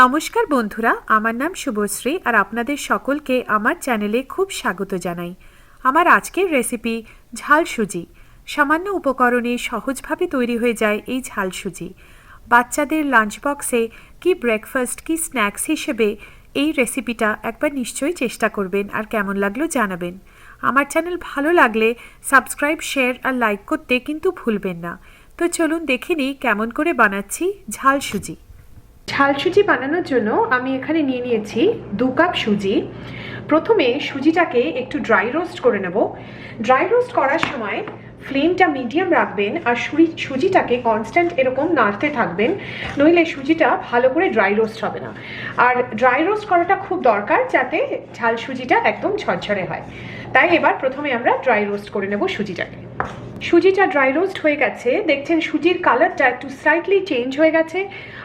নমস্কার বন্ধুরা, আমার নাম শুভশ্রী আর আপনাদের সকলকে আমার চ্যানেলে খুব স্বাগত জানাই। আমার আজকের রেসিপি ঝাল সুজি। সামান্য উপকরণে সহজভাবে তৈরি হয়ে যায় এই ঝাল সুজি। বাচ্চাদের লাঞ্চ বক্সে কি ব্রেকফাস্ট কি স্ন্যাক্স হিসেবে এই রেসিপিটা একবার নিশ্চয়ই চেষ্টা করবেন আর কেমন লাগলো জানাবেন। আমার চ্যানেল ভালো লাগলে সাবস্ক্রাইব, শেয়ার আর লাইক করতে কিন্তু ভুলবেন না। তো চলুন দেখে নিই কেমন করে বানাচ্ছি ঝাল সুজি। ঝাল সুজি বানানোর জন্য আমি এখানে নিয়ে নিয়েছি 2 কাপ সুজি। প্রথমে সুজিটাকে একটু ড্রাই রোস্ট করে নেব। ড্রাই রোস্ট করার সময় ফ্লেমটা মিডিয়াম রাখবেন আর সুজিটাকে কনস্ট্যান্ট এরকম নাড়তে থাকবেন, নইলে সুজিটা ভালো করে ড্রাই রোস্ট হবে না। আর ড্রাই রোস্ট করাটা খুব দরকার যাতে ঝাল সুজিটা একদম ঝরঝরে হয়। তাই এবার প্রথমে আমরা ড্রাই রোস্ট করে নেব সুজিটাকে। সুজিটা ড্রাই রোস্ট হয়ে গেছে, দেখছেন সুজির কালারটা একটু স্লাইটলি চেঞ্জ হয়ে গেছে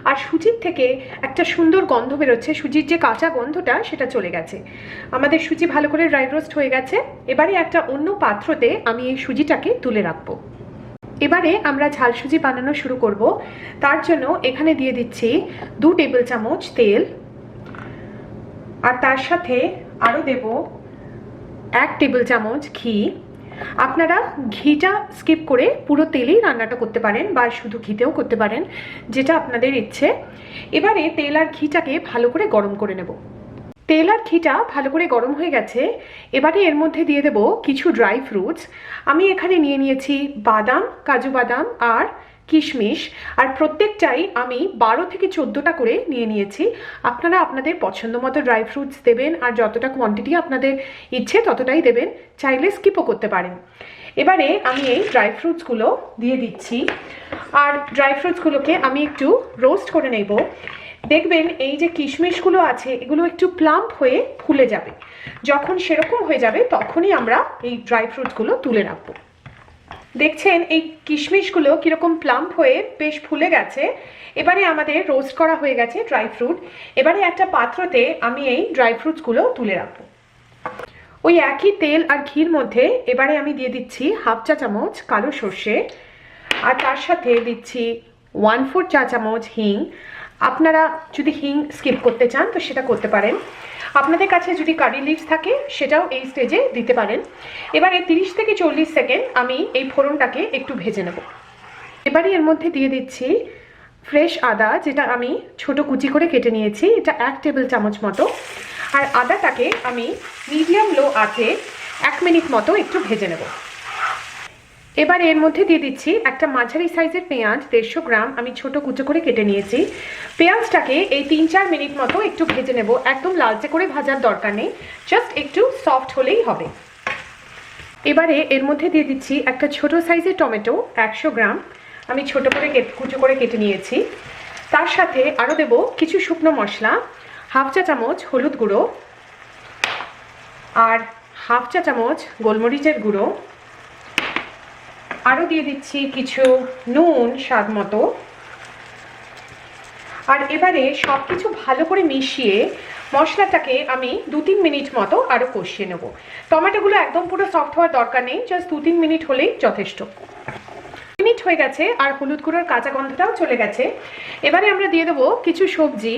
আর সুজির থেকে একটা সুন্দর গন্ধ বেরোচ্ছে। সুজির যে কাঁচা গন্ধটা সেটা চলে গেছে। আমাদের সুজি ভালো করে ড্রাই রোস্ট হয়ে গেছে। এবারে একটা অন্য পাত্রতে আমি এই সুজিটাকে তুলে রাখবো। এবারে আমরা ঝাল সুজি বানানো শুরু করব। তার জন্য এখানে দিয়ে দিচ্ছি 2 টেবিল চামচ তেল, আর তার সাথে আরও দেব 1 টেবিল চামচ ঘি। আপনারা ঘিটা স্কিপ করে পুরো তেলেই রান্নাটা করতে পারেন বা শুধু ঘিতেও করতে পারেন, যেটা আপনাদের ইচ্ছে। এবারে তেল আর ঘিটাকে ভালো করে গরম করে নেব। তেল আর ঘিটা ভালো করে গরম হয়ে গেছে। এবারে এর মধ্যে দিয়ে দেব কিছু ড্রাই ফ্রুটস। আমি এখানে নিয়ে নিয়েছি বাদাম, কাজু বাদাম আর কিশমিশ, আর প্রত্যেকটাই আমি 12 থেকে 14টা করে নিয়ে নিয়েছি। আপনারা আপনাদের পছন্দ মতো ড্রাই ফ্রুটস দেবেন আর যতটা কোয়ান্টিটি আপনাদের ইচ্ছে ততটাই দেবেন, চাইলে স্কিপও করতে পারেন। এবারে আমি এই ড্রাই ফ্রুটসগুলো দিয়ে দিচ্ছি আর ড্রাই ফ্রুটসগুলোকে আমি একটু রোস্ট করে নেব। দেখবেন এই যে কিশমিশগুলো আছে এগুলো একটু প্লাম্প হয়ে ফুলে যাবে। যখন সেরকম হয়ে যাবে তখনই আমরা এই ড্রাই ফ্রুটসগুলো তুলে রাখবো। দেখছেন এই কিশমিশগুলো কিরকম প্লাম্প হয়ে বেশ ফুলে গেছে। এবারে আমাদের রোস্ট করা হয়ে গেছে ড্রাই ফ্রুট। এবারে একটা পাত্রতে আমি এই ড্রাই ফ্রুটসগুলো তুলে রাখবো। ওই একই তেল আর ঘির মধ্যে এবারে আমি দিয়ে দিচ্ছি 1/2 চা চামচ কালো সর্ষে, আর তার সাথে দিচ্ছি 1/4 চা চামচ হিং। আপনারা যদি হিং স্কিপ করতে চান তো সেটা করতে পারেন। আপনাদের কাছে যদি কারি লিভস থাকে সেটাও এই স্টেজে দিতে পারেন। এবারে 30 থেকে 40 সেকেন্ড আমি এই ফোড়নটাকে একটু ভেজে নেব। এবারে এর মধ্যে দিয়ে দিচ্ছি ফ্রেশ আদা, যেটা আমি ছোট কুচি করে কেটে নিয়েছি। এটা 1 টেবিল চামচ মতো। আর আদাটাকে আমি মিডিয়াম লো আঁচে 1 মিনিট মতো একটু ভেজে নেব। এবারে এর মধ্যে দিয়ে দিচ্ছি একটা মাঝারি সাইজের পেঁয়াজ 150 গ্রাম, আমি ছোট কুচো করে কেটে নিয়েছি। পেঁয়াজটাকে এই 3-4 মিনিট মতো একটু ভেজে নেব। একদম লালচে করে ভাজার দরকার নেই, জাস্ট একটু সফট হলেই হবে। এবারে এর মধ্যে দিয়ে দিচ্ছি একটা ছোট সাইজের টমেটো 100 গ্রাম, আমি ছোট করে কুচো করে কেটে নিয়েছি। তার সাথে আরও দেব কিছু শুকনো মশলা, 1/2 চা চামচ হলুদ গুঁড়ো আর 1/2 চা চামচ গোলমরিচের গুঁড়ো। আরও দিয়ে দিচ্ছি কিছু নুন স্বাদ মতো। আর এবারে সব কিছু ভালো করে মিশিয়ে মশলাটাকে আমি 2-3 মিনিট মতো আরও কষিয়ে নেব। টমেটোগুলো একদম পুরো সফট হওয়ার দরকার নেই, জাস্ট 2-3 মিনিট হলেই যথেষ্ট। মিনিট হয়ে গেছে আর হলুদ গুঁড়োর কাঁচা গন্ধটাও চলে গেছে। এবারে আমরা দিয়ে দেবো কিছু সবজি।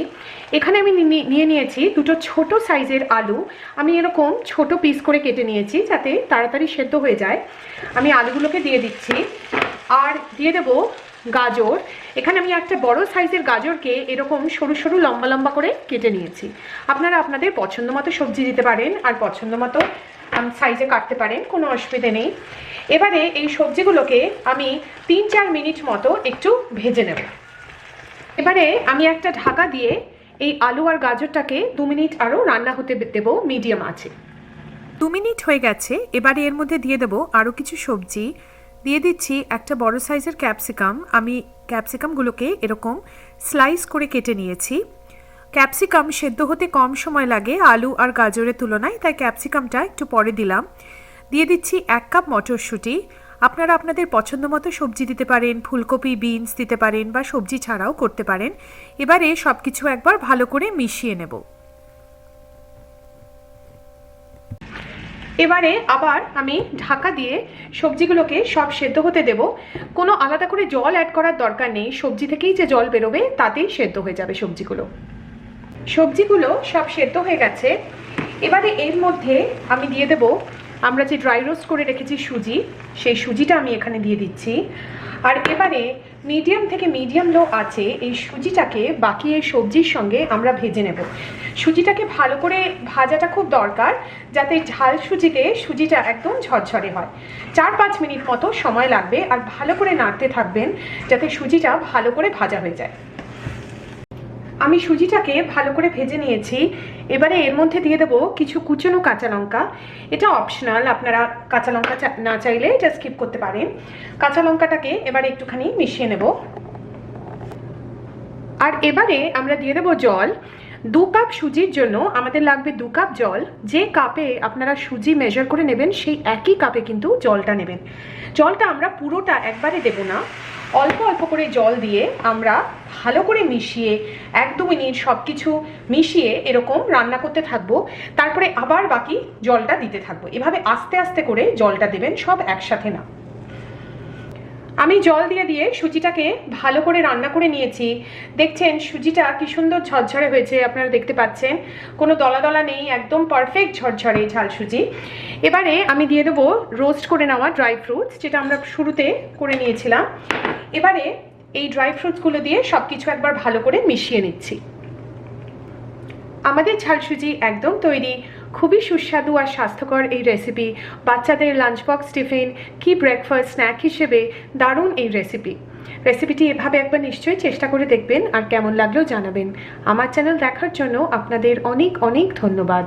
এখানে আমি নিয়ে নিয়েছি 2টো ছোট সাইজের আলু। আমি এরকম ছোট পিস করে কেটে নিয়েছি যাতে তাড়াতাড়ি সেদ্ধ হয়ে যায়। আমি আলুগুলোকে দিয়ে দিচ্ছি আর দিয়ে দেবো গাজর। এখানে আমি একটা বড় সাইজের গাজরকে এরকম সরু সরু লম্বা লম্বা করে কেটে নিয়েছি। আপনারা আপনাদের পছন্দ মতো সবজি দিতে পারেন আর পছন্দ মতো সাইজে কাটতে পারেন, কোনো অসুবিধে নেই। এবারে এই সবজিগুলোকে আমি 3-4 মিনিট মতো একটু ভেজে নেব। এবারে আমি একটা ঢাকা দিয়ে এই আলু আর গাজরটাকে 2 মিনিট আরও রান্না হতে দেব মিডিয়াম আঁচে। 2 মিনিট হয়ে গেছে। এবারে এর মধ্যে দিয়ে দেব আরও কিছু সবজি। দিয়ে দিচ্ছি একটা বড় সাইজের ক্যাপসিকাম। আমি ক্যাপসিকামগুলোকে এরকম স্লাইস করে কেটে নিয়েছি। ক্যাপসিকাম সেদ্ধ হতে কম সময় লাগে আলু আর গাজরের তুলনায়, তাই ক্যাপসিকামটা একটু পরে দিলাম। দিয়ে দিচ্ছি 1 কাপ মটরশুঁটি। আপনারা আপনাদের পছন্দ মতো সবজি দিতে পারেন, ফুলকপি, বিনস দিতে পারেন বা সবজি ছাড়াও করতে পারেন। এবারে সব কিছু একবার ভালো করে মিশিয়ে নেব। এবারে আবার আমি ঢাকা দিয়ে সবজিগুলোকে সব সেদ্ধ হতে দেব। কোনো আলাদা করে জল অ্যাড করার দরকার নেই, সবজি থেকেই যে জল বেরোবে তাতেই সেদ্ধ হয়ে যাবে সবজিগুলো। সবজিগুলো সব সেদ্ধ হয়ে গেছে। এবারে এর মধ্যে আমি দিয়ে দেব আমরা যে ড্রাই রোস্ট করে রেখেছি সুজি, সেই সুজিটা আমি এখানে দিয়ে দিচ্ছি। আর এবারে মিডিয়াম থেকে মিডিয়াম লো আছে এই সুজিটাকে বাকি এই সবজির সঙ্গে আমরা ভেজে নেব। সুজিটাকে ভালো করে ভাজাটা খুব দরকার, যাতে ঝাল সুজিতে সুজিটা একদম ঝরঝরে হয়। 4-5 মিনিট মতো সময় লাগবে, আর ভালো করে নাড়তে থাকবেন যাতে সুজিটা ভালো করে ভাজা হয়ে যায়। আমি সুজিটাকে ভালো করে ভেজে নিয়েছি। এবারে এর মধ্যে দিয়ে দেবো কিছু কুচনো কাঁচা লঙ্কা। এটা অপশনাল, আপনারা কাঁচা লঙ্কা না চাইলে এটা স্কিপ করতে পারেন। কাঁচা লঙ্কাটাকে এবারে একটুখানি মিশিয়ে নেব। আর এবারে আমরা দিয়ে দেবো জল। 2 কাপ সুজির জন্য আমাদের লাগবে 2 কাপ জল। যে কাপে আপনারা সুজি মেজার করে নেবেন সেই একই কাপে কিন্তু জলটা নেবেন। জলটা আমরা পুরোটা একবারে দেব না, অল্প অল্প করে জল দিয়ে আমরা ভালো করে মিশিয়ে 1-2 মিনিট সব কিছু মিশিয়ে এরকম রান্না করতে থাকবো। তারপরে আবার বাকি জলটা দিতে থাকবো। এভাবে আস্তে আস্তে করে জলটা দেবেন, সব একসাথে না। আমি জল দিয়ে দিয়ে সুজিটাকে ভালো করে রান্না করে নিয়েছি। দেখছেন সুজিটা কি সুন্দর ঝরঝরে হয়েছে, আপনারা দেখতে পাচ্ছেন কোনো দলা দলা নেই, একদম পারফেক্ট ঝরঝরে ঝাল সুজি। এবারে আমি দিয়ে দেবো রোস্ট করে নেওয়া ড্রাই ফ্রুটস, যেটা আমরা শুরুতে করে নিয়েছিলাম। এবারে এই ড্রাই ফ্রুটসগুলো দিয়ে সব কিছু একবার ভালো করে মিশিয়ে নিচ্ছি। আমাদের ঝাল সুজি একদম তৈরি। খুবই সুস্বাদু আর স্বাস্থ্যকর এই রেসিপি। বাচ্চাদের লাঞ্চ বক্স, টিফিন কি ব্রেকফাস্ট, স্ন্যাক হিসেবে দারুণ এই রেসিপিটি এভাবে একবার নিশ্চয়ই চেষ্টা করে দেখবেন, আর কেমন লাগলেও জানাবেন। আমার চ্যানেল দেখার জন্য আপনাদের অনেক অনেক ধন্যবাদ।